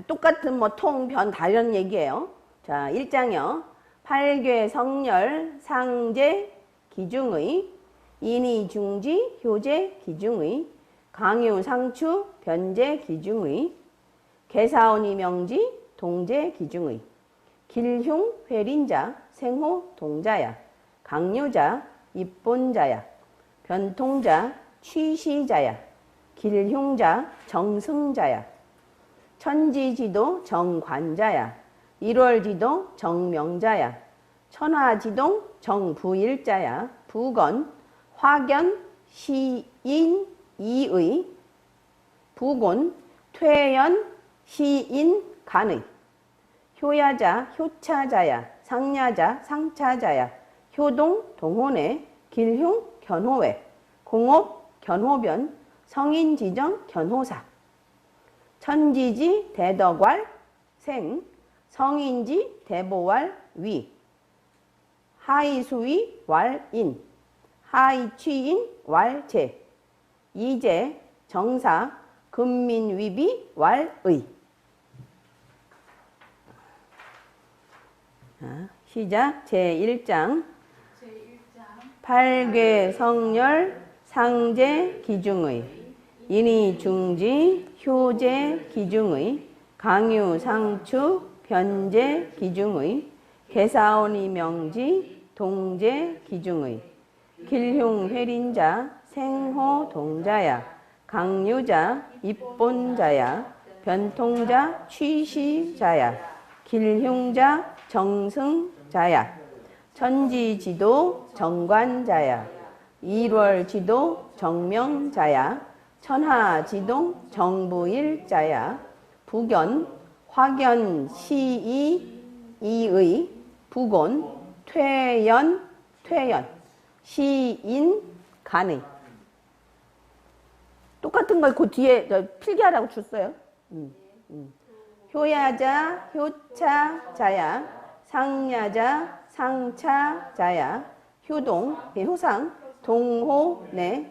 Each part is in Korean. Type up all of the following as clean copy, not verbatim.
똑같은 통, 변, 다른 얘기예요. 자, 1장이요. 팔괘, 성렬, 상제, 기중의, 인의, 중지, 효제, 기중의, 강유, 상추, 변제, 기중의, 개사원이 명지, 동제, 기중의, 길흉, 회린자, 생호, 동자야, 강유자, 입본자야, 변통자, 취시자야, 길흉자, 정승자야, 천지지도, 정관자야, 일월지도, 정명자야, 천하지동, 정부일자야, 부건, 화견, 시인, 이의, 부곤, 퇴연, 시인, 간의, 효야자, 효차자야, 상야자, 상차자야, 효동, 동호내, 길흉, 견호외, 공업, 견호변, 성인지정, 견호사, 천지지, 대덕왈, 생, 성인지, 대보왈, 위, 하이수위, 왈인, 하이취인, 왈제, 이제, 정사, 금민위비, 왈의. 자, 시작. 제1장. 팔괘, 성렬, 상제, 기중의, 인의, 중지, 효제, 기중의, 강유, 상추, 변제, 기중의, 개사원이 명지, 동제, 기중의, 길흉, 회린자, 생호, 동자야, 강유자, 입본자야, 변통자, 취시자야, 길흉자, 정승자야, 천지지도, 정관자야, 일월지도, 정명자야, 천하지동, 정부일자야, 부견, 화견, 시이, 이의, 부곤, 퇴연, 시인, 간의. 똑같은 걸 그 뒤에 필기하라고 줬어요. 효야자, 효차자야, 상야자, 상차자야, 효동, 효상, 동호내,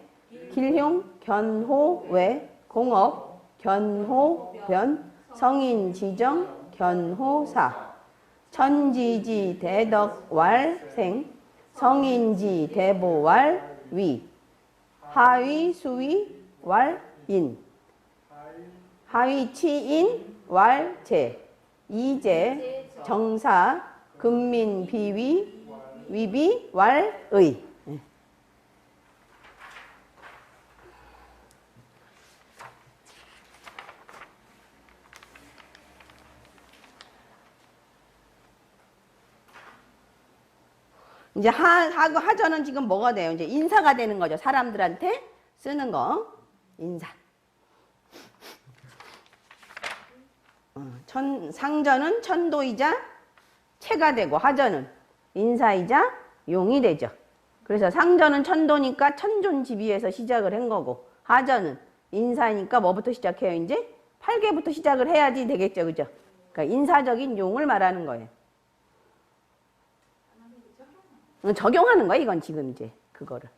길흉, 견호외, 공업, 견호변, 성인지정, 견호사, 천지지, 대덕왈생, 성인지, 대보왈, 위, 하위수위, 왈인, 하위치인, 왈제, 이제, 정사, 금민비위, 위비, 왈의. 이제 하고 하전은 지금 뭐가 돼요? 이제 인사가 되는 거죠. 사람들한테 쓰는 거. 인사. 상전은 천도이자 체가 되고 하전은 인사이자 용이 되죠. 그래서 상전은 천도니까 천존지비에서 시작을 한 거고, 하전은 인사니까 뭐부터 시작해요? 이제 팔괘부터 시작을 해야지 되겠죠. 그죠? 그러니까 인사적인 용을 말하는 거예요. 적용하는 거야, 이건 지금 이제 그거를.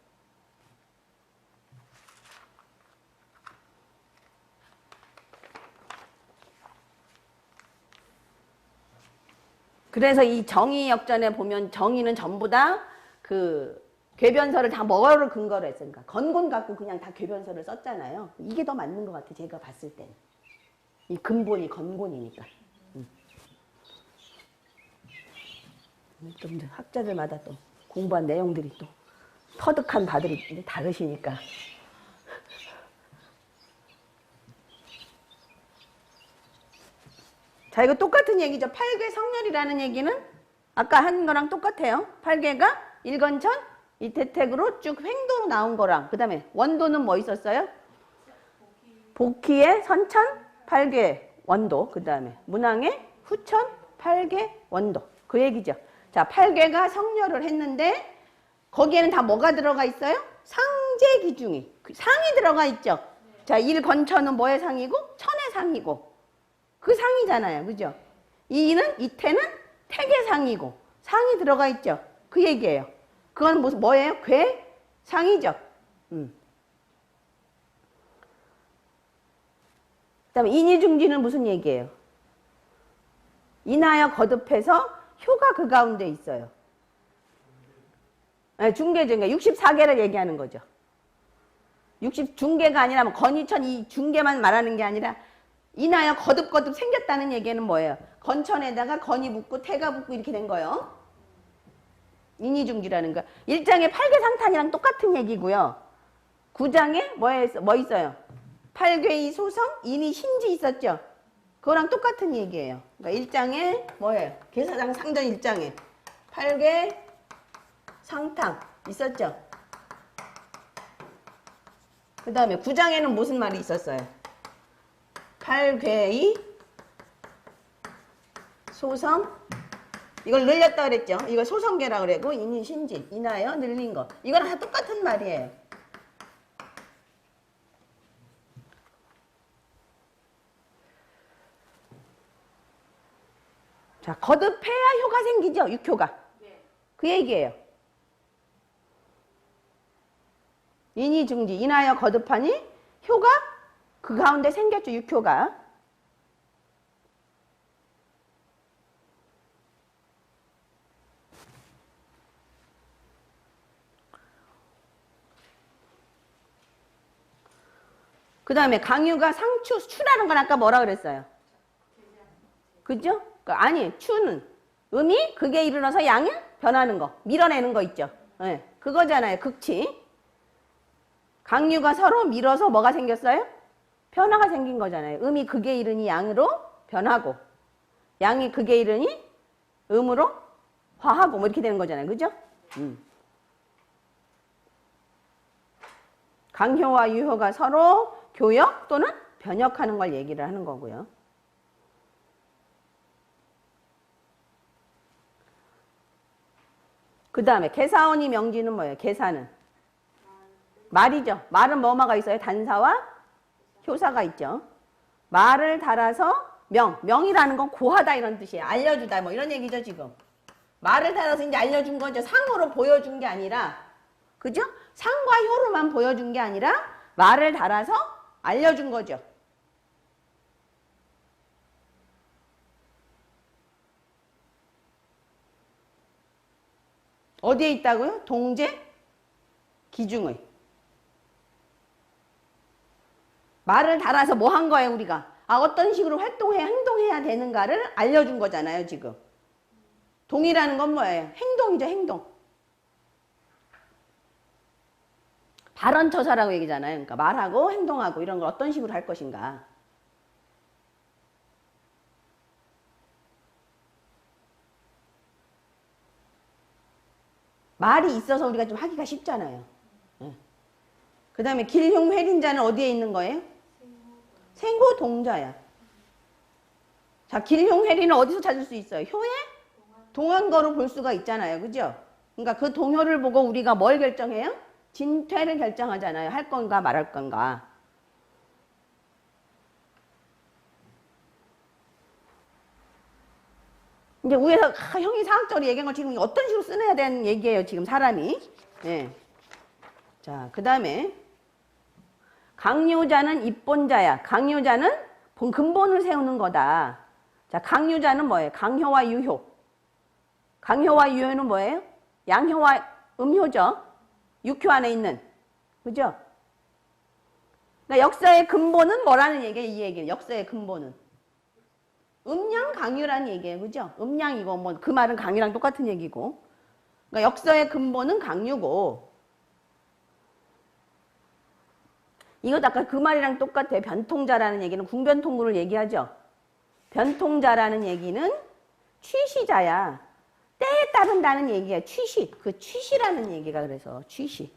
그래서 이 정의역전에 보면 정의는 전부 다 그 궤변서를 다 뭐를 근거로 했으니까 건곤 갖고 그냥 다 궤변서를 썼잖아요. 이게 더 맞는 것 같아, 제가 봤을 때는. 이 근본이 건곤이니까. 좀 학자들마다 또 공부한 내용들이 또 터득한 바들이 다르시니까. 자, 이거 똑같은 얘기죠. 팔괘 성렬이라는 얘기는 아까 한 거랑 똑같아요. 팔괘가 일건천, 이 대택으로 쭉 횡도로 나온 거랑, 그 다음에 원도는 뭐 있었어요? 복희의 선천, 팔괘, 원도, 그 다음에 문항의 후천, 팔괘, 원도. 그 얘기죠. 자, 팔괘가 성렬을 했는데 거기에는 다 뭐가 들어가 있어요? 상제 기중이. 상이 들어가 있죠. 자, 일건천은 뭐의 상이고? 천의 상이고. 그 상이잖아요. 그죠? 이태는 택의 상이고. 상이 들어가 있죠. 그 얘기예요. 그건 무슨 뭐예요? 괴 상이죠. 그다음에 인이중지는 무슨 얘기예요? 인하여 거듭해서 효가 그 가운데 있어요. 네, 중계 64개를 얘기하는 거죠. 중계가 아니라 뭐 건이천 이 중계만 말하는 게 아니라 인하여 거듭 생겼다는 얘기는 뭐예요? 건천에다가 건이 붙고 태가 붙고 이렇게 된 거예요. 인이중지라는 거. 1장의 팔괘상탄이랑 똑같은 얘기고요. 9장에 뭐 있어요? 팔괘의 소성, 인이 신지 있었죠? 그거랑 똑같은 얘기예요. 그러니까 1장에 뭐예요? 계사장 상전 1장에 팔괘 상탕 있었죠? 그 다음에 9장에는 무슨 말이 있었어요? 팔괘의 소성, 이걸 늘렸다 그랬죠? 이걸 소성계라고 그러고 인이 신지, 인하여 늘린 거. 이거랑 다 똑같은 말이에요. 자, 거듭해야 효가 생기죠? 육효가. 그 얘기예요. 인이 중지, 인하여 거듭하니 효가 그 가운데 생겼죠, 육효가. 그 다음에 강유가 상추, 추라는 건 아까 뭐라 그랬어요? 그죠? 아니, 추는 음이 극에 이르러서 양이 변하는 거, 밀어내는 거 있죠? 네, 그거잖아요, 극치. 강유가 서로 밀어서 뭐가 생겼어요? 변화가 생긴 거잖아요. 음이 극에 이르니 양으로 변하고, 양이 극에 이르니 음으로 화하고, 뭐 이렇게 되는 거잖아요. 그죠? 강효와 유효가 서로 교역 또는 변역하는 걸 얘기를 하는 거고요. 그 다음에 개사원이 명지는 뭐예요? 개사는 말이죠. 말은 뭐가 있어요? 단사와 효사가 있죠. 말을 달아서 명이라는 건 고하다 이런 뜻이에요. 알려주다 뭐 이런 얘기죠 지금. 말을 달아서 이제 알려준 거죠. 상으로 보여준 게 아니라, 그죠? 상과 효로만 보여준 게 아니라 말을 달아서 알려준 거죠. 어디에 있다고요? 동제 기중의. 말을 달아서 뭐 한 거예요, 우리가? 어떤 식으로 행동해야 되는가를 알려준 거잖아요, 지금. 동이라는 건 뭐예요? 행동이죠, 행동. 발언처사라고 얘기잖아요. 그러니까 말하고 행동하고 이런 걸 어떤 식으로 할 것인가. 말이 있어서 우리가 좀 하기가 쉽잖아요. 그 다음에 길흉회린자는 어디에 있는 거예요? 생호동자야. 자, 길흉회리는 어디서 찾을 수 있어요? 효에 동한거로 볼 수가 있잖아요. 그죠? 그러니까 그 동효를 보고 우리가 뭘 결정해요? 진퇴를 결정하잖아요. 할 건가 말할 건가. 이제 위에서 형이 사학적으로 얘기한 걸 지금 어떤 식으로 쓰내야 되는 얘기예요. 지금 사람이. 예. 자, 그 다음에 강요자는 입본자야. 강요자는 근본을 세우는 거다. 자, 강요자는 뭐예요? 강효와 유효. 강효와 유효는 뭐예요? 양효와 음효죠. 육효 안에 있는. 그죠? 그러니까 역사의 근본은 뭐라는 얘기예요? 이 얘기는. 역사의 근본은. 음양 강유라는 얘기예요. 그죠? 음양이고 뭐 그 말은 강유랑 똑같은 얘기고. 그러니까 역사의 근본은 강유고. 이것도 아까 그 말이랑 똑같아요. 변통자라는 얘기는 궁변통구를 얘기하죠. 변통자라는 얘기는 취시자야. 때에 따른다는 얘기야. 취시. 그 취시라는 얘기가 그래서 취시.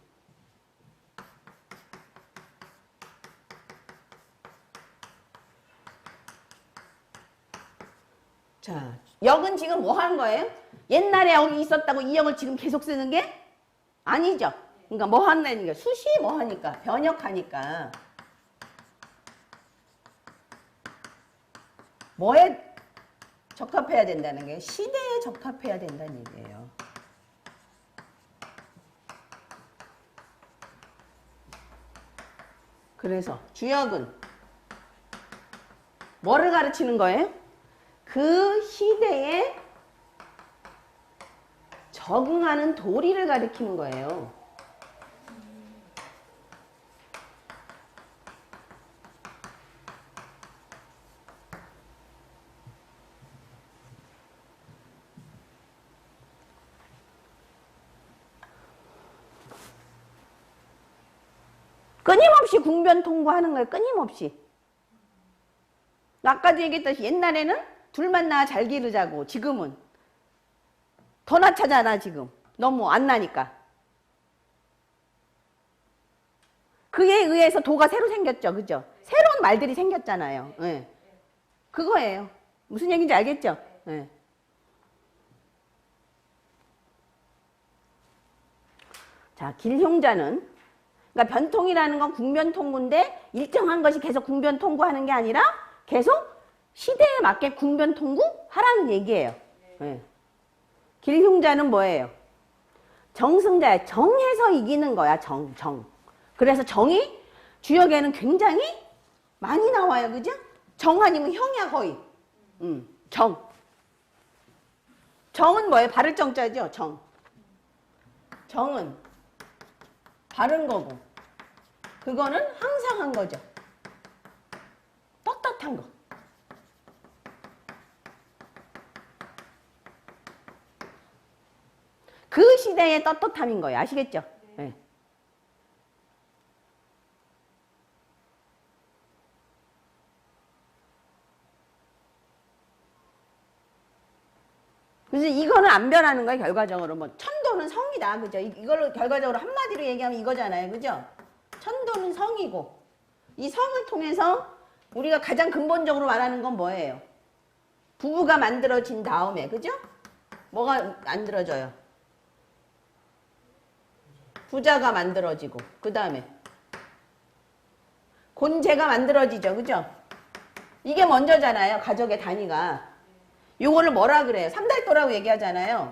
자, 역은 지금 뭐 하는 거예요? 옛날에 역이 있었다고 이 역을 지금 계속 쓰는 게 아니죠. 그러니까 뭐 한다는 게 수시 뭐 하니까 변역하니까 뭐에 적합해야 된다는 게 시대에 적합해야 된다는 얘기예요. 그래서 주역은 뭐를 가르치는 거예요? 그 그 시대에 적응하는 도리를 가리키는 거예요. 끊임없이 궁변 통고하는 거예요. 끊임없이. 아까도 얘기했듯이 옛날에는 둘만 낳아 잘 기르자고, 지금은 더 낳잖아. 지금 너무 안 나니까. 그에 의해서 도가 새로 생겼죠. 그죠? 새로운 말들이 생겼잖아요. 네. 그거예요. 무슨 얘기인지 알겠죠? 네. 자, 길흉자는, 그러니까 변통이라는 건 궁변통구인데 일정한 것이 계속 궁변통구하는 게 아니라 계속 시대에 맞게 궁변통구하라는 얘기예요. 네. 길흉자는 뭐예요? 정승자야. 정해서 이기는 거야. 정. 그래서 정이 주역에는 굉장히 많이 나와요. 그죠? 정 아니면 형이야 거의. 정. 정은 뭐예요? 바를 정자죠. 정. 정은 바른 거고, 그거는 항상 한 거죠. 떳떳한 거. 그 시대의 떳떳함인 거예요. 아시겠죠? 네. 그래서 이거는 안 변하는 거예요. 결과적으로 뭐 천도는 성이다. 그죠? 이걸로 결과적으로 한마디로 얘기하면 이거잖아요. 그죠? 천도는 성이고, 이 성을 통해서 우리가 가장 근본적으로 말하는 건 뭐예요? 부부가 만들어진 다음에, 그죠? 뭐가 만들어져요? 부자가 만들어지고, 그 다음에 곤재가 만들어지죠. 그죠? 이게 먼저잖아요. 가족의 단위가. 요거를 뭐라 그래요? 삼달도라고 얘기하잖아요.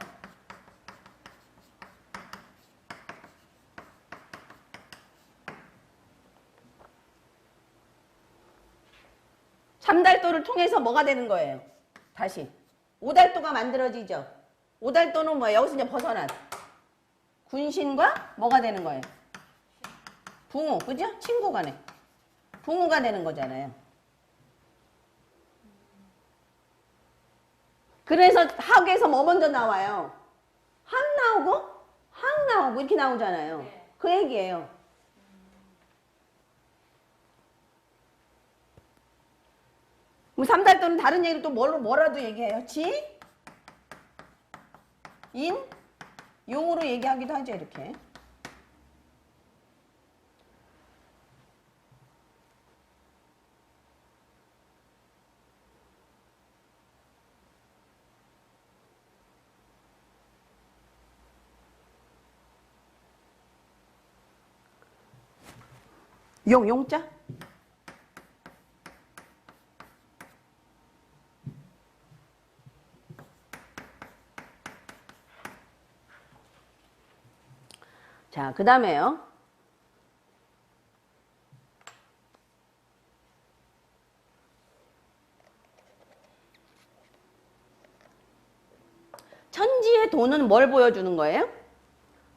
삼달도를 통해서 뭐가 되는 거예요? 다시 오달도가 만들어지죠. 오달도는 뭐예요? 여기서 이제 벗어난 군신과 뭐가 되는 거예요? 붕우, 그죠? 친구 간에 붕우가 되는 거잖아요. 그래서 학에서 뭐 먼저 나와요? 항 나오고 항 나오고 이렇게 나오잖아요. 그 얘기예요. 그럼 삼달도는 다른 얘기를 또 뭐라도 얘기해요? 지, 인, 용으로 얘기하기도 하죠. 이렇게. 용자? 자, 그 다음에요. 천지의 도는 뭘 보여주는 거예요?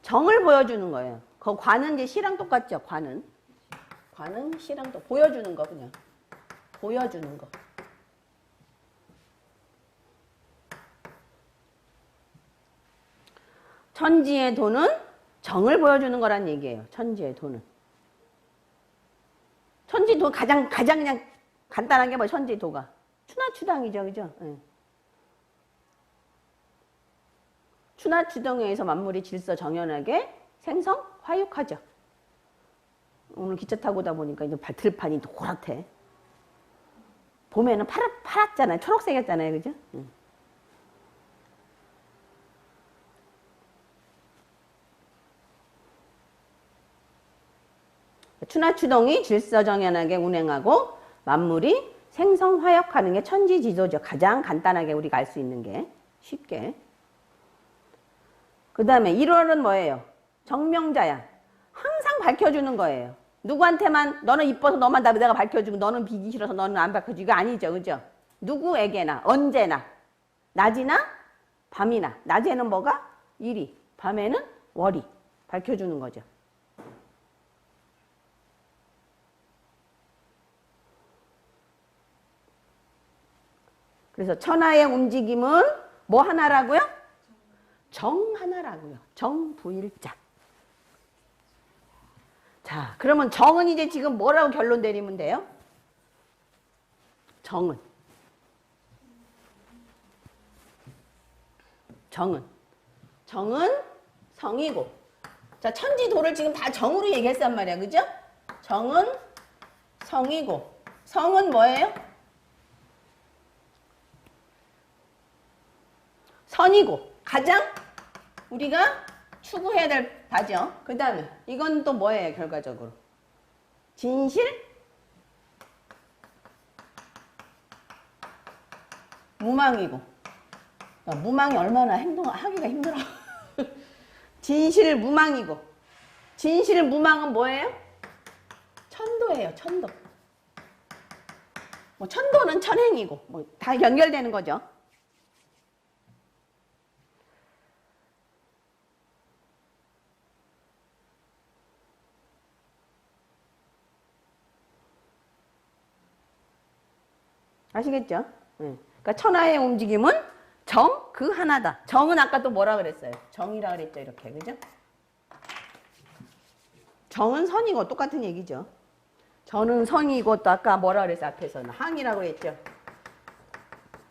정을 보여주는 거예요. 그 관은 이제 시랑 똑같죠. 관은 시랑 또 보여주는 거, 그냥 보여주는 거. 천지의 도는 정을 보여주는 거란 얘기예요. 천지의 도는. 천지도 가장 그냥 간단한 게 뭐 천지도가 추나추당이죠. 그죠? 네. 추나추당에 의해서 만물이 질서 정연하게 생성 화육하죠. 오늘 기차 타고 오다 보니까 이제 들판이 노랗대. 봄에는 파랗잖아요. 초록색이었잖아요. 그죠? 응. 추나추동이 질서정연하게 운행하고 만물이 생성화역하는 게 천지지도죠. 가장 간단하게 우리가 알 수 있는 게 쉽게. 그 다음에 1월은 뭐예요? 정명자야. 항상 밝혀주는 거예요. 누구한테만 너는 이뻐서 너만 내가 밝혀주고 너는 비기 싫어서 너는 안 밝혀주고 이거 아니죠. 그죠? 누구에게나 언제나 낮이나 밤이나 낮에는 뭐가? 일이, 밤에는 월이 밝혀주는 거죠. 그래서 천하의 움직임은 뭐 하나라고요? 정 하나라고요. 정부일자. 자, 그러면 정은 이제 지금 뭐라고 결론 내리면 돼요? 정은 성이고. 자, 천지도를 지금 다 정으로 얘기했단 말이야. 그죠? 정은 성이고. 성은 뭐예요? 선이고. 가장 우리가 추구해야 될 바죠. 그 다음에 이건 또 뭐예요? 결과적으로 진실, 무망이고. 무망이 얼마나 하기가 힘들어. 진실, 무망이고. 진실, 무망은 뭐예요? 천도예요. 천도. 뭐 천도는 천행이고 뭐 다 연결되는 거죠. 아시겠죠? 네. 그러니까 천하의 움직임은 정 그 하나다. 정은 아까 또 뭐라 그랬어요? 정이라 그랬죠, 이렇게. 그죠? 정은 선이고 똑같은 얘기죠. 저는 선이고 또 아까 뭐라 그랬어요? 앞에서는 항이라고 했죠.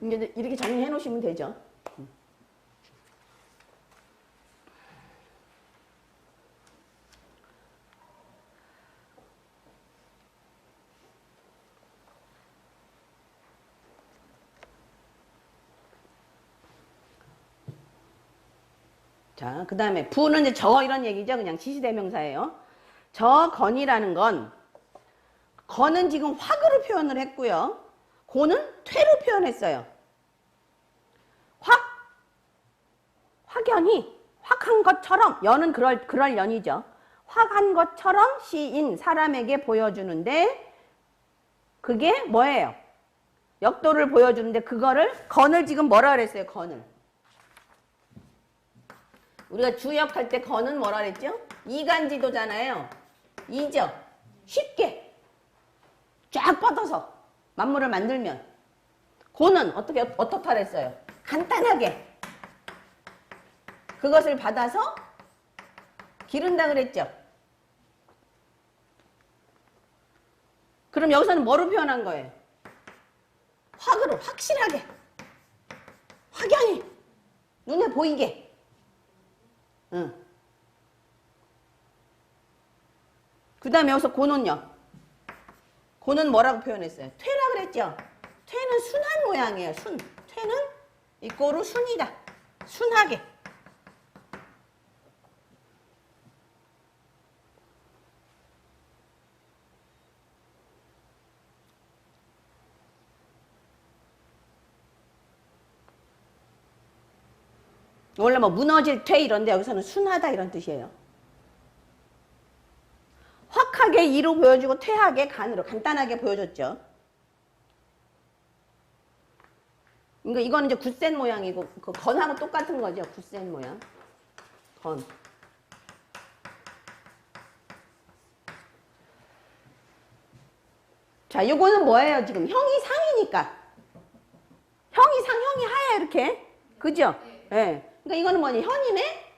이제 이렇게 정리해 놓으시면 되죠. 자, 그 다음에 부는 이제 저 이런 얘기죠. 그냥 지시대명사예요. 저 건이라는 건 건은 지금 확으로 표현을 했고요. 고는 퇴로 표현했어요. 확연히 확한 것처럼 연은 그럴 연이죠. 확한 것처럼 시인 사람에게 보여주는데 그게 뭐예요? 역도를 보여주는데 그거를 건을 지금 뭐라 그랬어요? 건을. 우리가 주역할 때 건은 뭐라 그랬죠? 이간지도잖아요. 이죠. 쉽게 쫙 뻗어서 만물을 만들면. 고는 어떻다 그랬어요? 간단하게 그것을 받아서 기른다 그랬죠. 그럼 여기서는 뭐로 표현한 거예요? 확으로, 확실하게, 확연히, 눈에 보이게. 응. 그 다음에 여기서 고는요. 고는 뭐라고 표현했어요? 퇴라 그랬죠? 퇴는 순한 모양이에요. 순. 퇴는 이꼬르 순이다. 순하게. 원래 뭐 무너질 퇴 이런데 여기서는 순하다 이런 뜻이에요. 확하게 이로 보여주고 퇴하게 간으로 간단하게 보여줬죠. 그러니까 이거는 이제 굳센 모양이고 그 건하고 똑같은 거죠. 굳센 모양. 건. 자, 요거는 뭐예요? 지금 형이 상이니까. 형이 상, 형이 하야 이렇게. 그죠? 예. 네. 그러니까 이거는 뭐니? 현이네?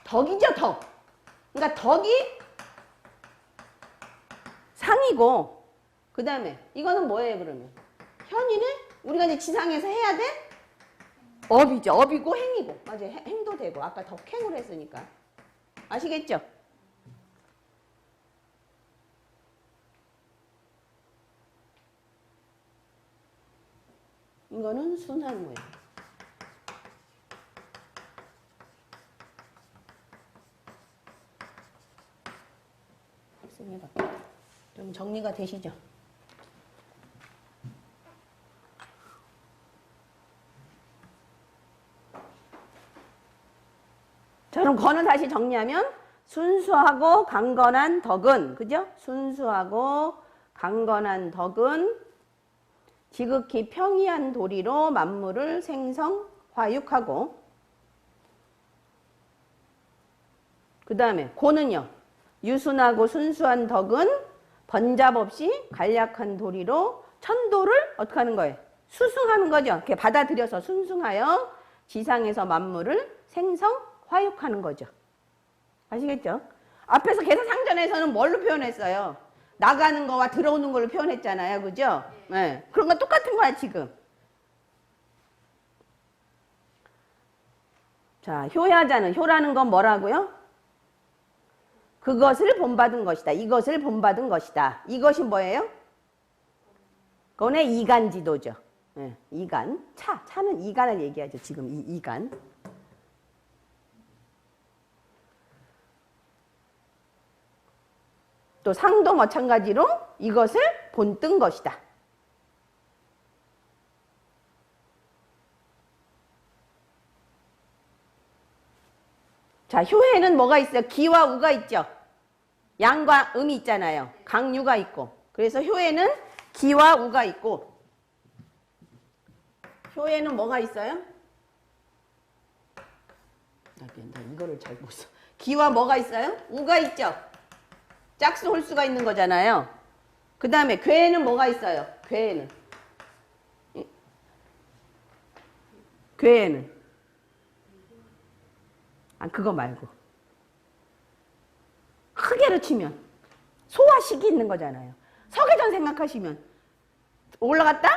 덕이죠, 덕. 그러니까 덕이 상이고, 그 다음에 이거는 뭐예요, 그러면? 현이네? 우리가 이제 지상에서 해야 돼? 업이죠. 업이고 행이고. 맞아요. 행도 되고. 아까 덕행으로 했으니까. 아시겠죠? 이거는 순한 모양. 좀 정리가 되시죠? 자, 그럼 건은 다시 정리하면 순수하고 강건한 덕은, 그죠? 순수하고 강건한 덕은 지극히 평이한 도리로 만물을 생성, 화육하고 그 다음에 고는요. 유순하고 순수한 덕은 번잡 없이 간략한 도리로 천도를 어떻게 하는 거예요? 수승하는 거죠. 이렇게 받아들여서 순승하여 지상에서 만물을 생성, 화육하는 거죠. 아시겠죠? 앞에서 계사상전에서는 뭘로 표현했어요? 나가는 거와 들어오는 걸로 표현했잖아요. 그죠? 네. 그런 거 똑같은 거야, 지금. 자, 효야자는, 효라는 건 뭐라고요? 그것을 본받은 것이다. 이것을 본받은 것이다. 이것이 뭐예요? 그거는 이간지도죠. 네, 이간. 차는 이간을 얘기하죠. 지금 이간. 또 상도 마찬가지로 이것을 본뜬 것이다. 자, 효에는 뭐가 있어요? 기와 우가 있죠. 양과 음이 있잖아요. 강유가 있고. 그래서 효에는 기와 우가 있고. 효에는 뭐가 있어요? 나 이거를 잘 못 써. 기와 뭐가 있어요? 우가 있죠. 짝수 홀수가 있는 거잖아요. 그 다음에 괴에는 뭐가 있어요? 괴에는 그거 말고 크게로 치면 소화식이 있는 거잖아요. 서계전 생각하시면 올라갔다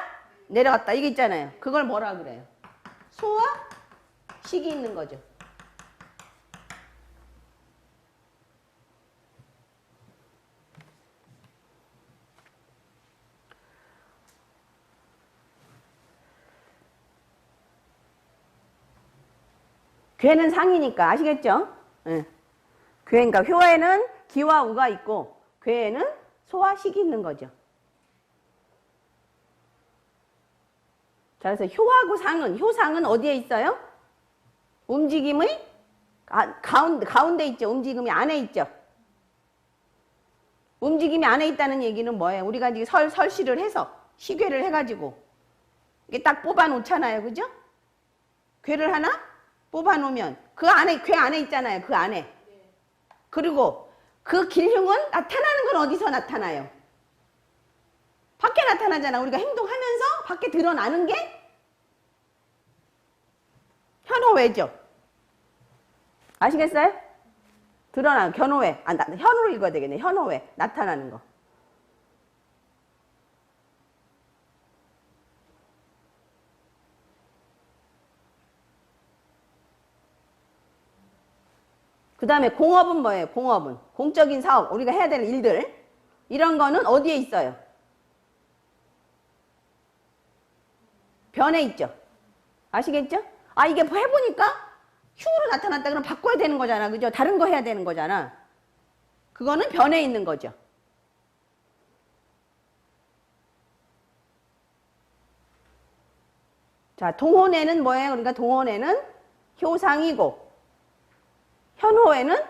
내려갔다 이게 있잖아요. 그걸 뭐라 그래요? 소화식이 있는 거죠. 괴는 상이니까 아시겠죠? 네. 괴니까 효에는 기와 우가 있고 괴에는 소화식이 있는 거죠. 자, 그래서 효하고 상은, 효상은 어디에 있어요? 움직임의 가운데 있죠. 움직임이 안에 있죠. 움직임이 안에 있다는 얘기는 뭐예요? 우리가 이제 설시를 해서 시괴를 해가지고 이게 딱 뽑아 놓잖아요. 그죠? 괴를 하나 뽑아 놓으면 그 안에, 괴 안에 있잖아요. 그 안에. 그리고 그 길흉은 나타나는 건 어디서 나타나요? 밖에 나타나잖아. 우리가 행동하면서 밖에 드러나는 게 현호외죠. 아시겠어요? 드러나는 견호외. 현호로 읽어야 되겠네. 현호외. 나타나는 거. 그 다음에 공업은 뭐예요? 공업은. 공적인 사업. 우리가 해야 되는 일들. 이런 거는 어디에 있어요? 변에 있죠. 아시겠죠? 이게 해보니까 흉으로 나타났다 그러면 바꿔야 되는 거잖아. 그죠? 다른 거 해야 되는 거잖아. 그거는 변에 있는 거죠. 자, 동혼에는 뭐예요? 그러니까 동혼에는 효상이고 현호에는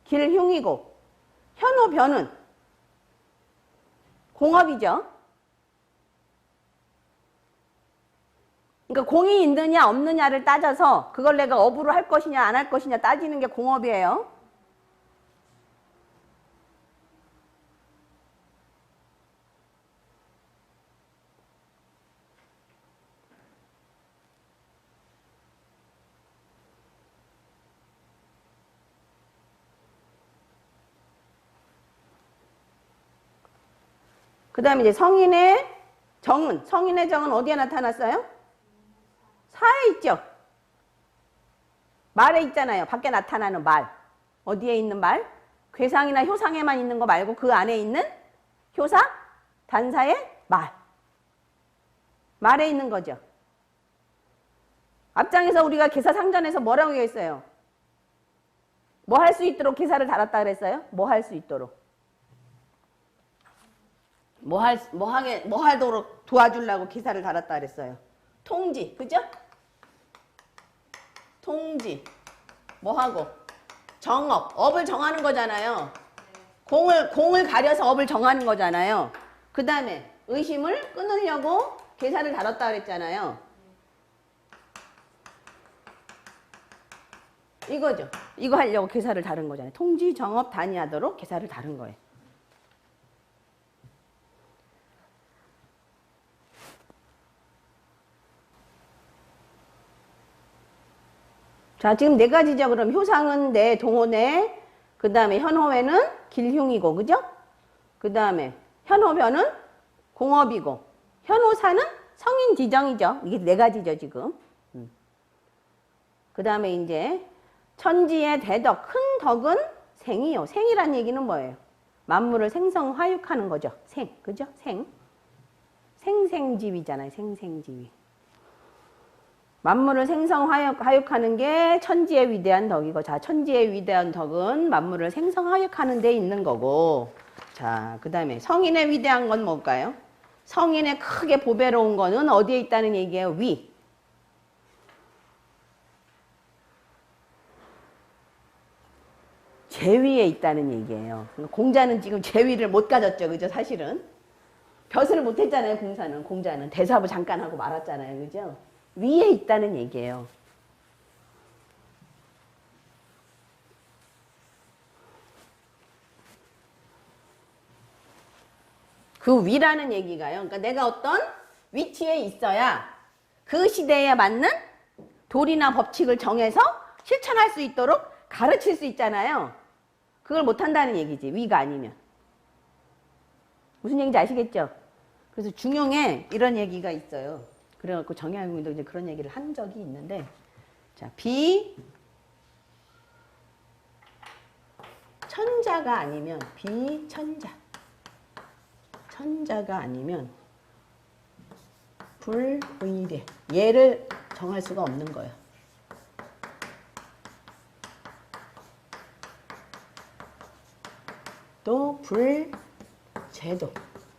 길흉이고 현호변은 공업이죠. 그러니까 공이 있느냐 없느냐를 따져서 그걸 내가 업으로 할 것이냐 안 할 것이냐 따지는 게 공업이에요. 그 다음에 이제 성인의 정은 어디에 나타났어요? 사에 있죠. 말에 있잖아요. 밖에 나타나는 말. 어디에 있는 말? 괴상이나 효상에만 있는 거 말고 그 안에 있는 효사, 단사의 말. 말에 있는 거죠. 앞장에서 우리가 계사상전에서 뭐라고 했어요? 뭐 할 수 있도록 계사를 달았다 그랬어요? 뭐 할 수 있도록. 뭐 하도록 도와주려고 기사를 달았다 그랬어요. 통지, 그죠? 통지, 뭐 하고? 정업, 업을 정하는 거잖아요. 공을 가려서 업을 정하는 거잖아요. 그 다음에 의심을 끊으려고 계사를 다뤘다 그랬잖아요. 이거죠. 이거 하려고 계사를 다룬 거잖아요. 통지, 정업, 단위하도록 계사를 다룬 거예요. 자, 지금 네 가지죠. 그럼 효상은 네, 동호네, 그 다음에 현호회는 길흉이고, 그죠? 그 다음에 현호변은 공업이고, 현호사는 성인 지정이죠. 이게 네 가지죠, 지금. 그 다음에 이제 천지의 대덕, 큰 덕은 생이요. 생이란 얘기는 뭐예요? 만물을 생성화육하는 거죠. 생, 그죠? 생. 생생지위잖아요. 생생지위. 만물을 생성화육하는 게 천지의 위대한 덕이고, 자, 천지의 위대한 덕은 만물을 생성화육하는 데 있는 거고, 자, 그 다음에 성인의 위대한 건 뭘까요? 성인의 크게 보배로운 거는 어디에 있다는 얘기예요? 위. 제위에 있다는 얘기예요. 공자는 지금 제위를 못 가졌죠. 그죠? 사실은. 벼슬을 못 했잖아요. 공자는. 대사부 잠깐 하고 말았잖아요. 그죠? 위에 있다는 얘기예요. 그 위라는 얘기가요. 그러니까 내가 어떤 위치에 있어야 그 시대에 맞는 도리나 법칙을 정해서 실천할 수 있도록 가르칠 수 있잖아요. 그걸 못한다는 얘기지. 위가 아니면. 무슨 얘기인지 아시겠죠? 그래서 중용에 이런 얘기가 있어요. 그래갖고 정약용도 이제 그런 얘기를 한 적이 있는데, 자, 천자가 아니면 비천자, 천자가 아니면 불의례, 얘를 정할 수가 없는 거예요. 또 불제도,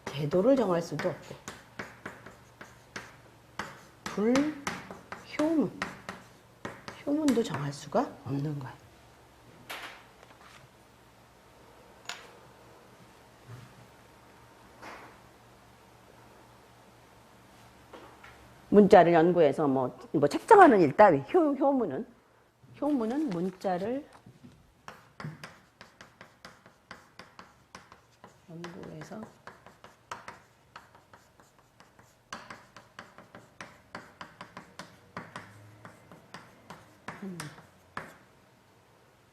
제도를 정할 수도 없고, 불효문, 효문도 정할 수가 없는 거예요. 문자를 연구해서 뭐 책정하는 일 따위, 효문은 문자를 연구해서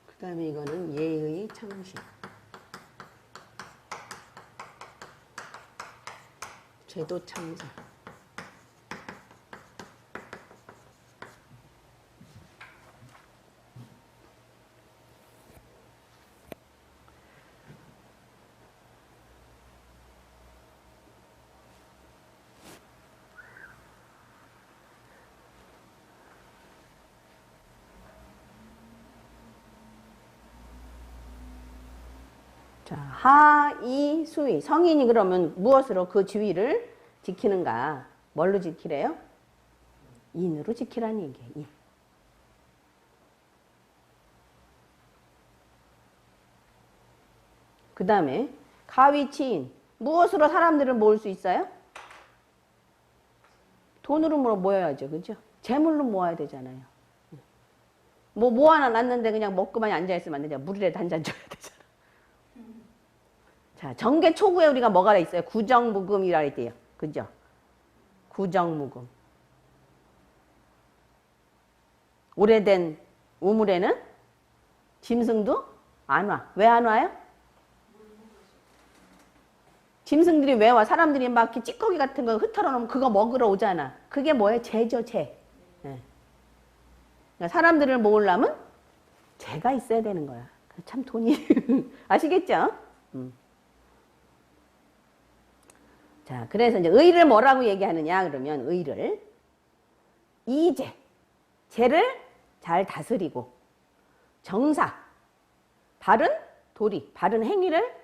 그 다음에 이거는 예의 창신, 제도 창설. 자, 하이, 수위. 성인이 그러면 무엇으로 그 지위를 지키는가? 뭘로 지키래요? 인으로 지키라는 얘기예요. 인. 그 다음에 가위치인. 무엇으로 사람들을 모을 수 있어요? 돈으로 모여야죠. 그죠? 재물로 모아야 되잖아요. 뭐 모아놨는데 그냥 먹고만 앉아있으면 안 되잖아. 물이라도 한 잔 줘야 되잖아. 자, 정계 초구에 우리가 뭐가 있어요? 구정무금이라 했대요. 그죠? 구정무금. 오래된 우물에는 짐승도 안 와. 왜 안 와요? 짐승들이 왜 와? 사람들이 막 이렇게 찌꺼기 같은 거 흩어러 놓으면 그거 먹으러 오잖아. 그게 뭐예요? 재죠, 재. 네. 그러니까 사람들을 모으려면 재가 있어야 되는 거야. 참 돈이 아시겠죠? 자, 그래서 이제 의를 뭐라고 얘기하느냐 그러면 의를 이재, 재를 잘 다스리고 정사, 바른 도리, 바른 행위를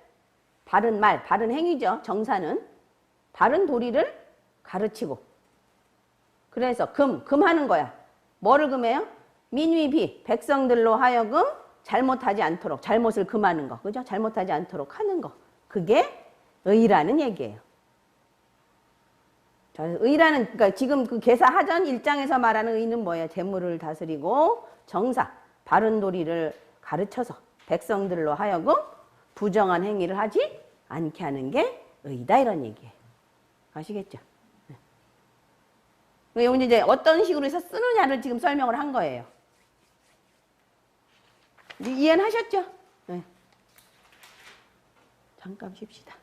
바른 말, 바른 행위죠. 정사는 바른 도리를 가르치고 그래서 금하는 거야. 뭐를 금해요? 민위비, 백성들로 하여금 잘못하지 않도록 잘못을 금하는 거. 그죠? 잘못하지 않도록 하는 거. 그게 의라는 얘기예요. 자, 의라는, 그러니까 지금 그 계사하전 1장에서 말하는 의는 뭐예요? 재물을 다스리고 정사, 바른 도리를 가르쳐서 백성들로 하여금 부정한 행위를 하지 않게 하는 게 의다 이런 얘기예요. 아시겠죠? 네. 여기 이제 어떤 식으로 해서 쓰느냐를 지금 설명을 한 거예요. 이해는 하셨죠? 네. 잠깐 쉽시다.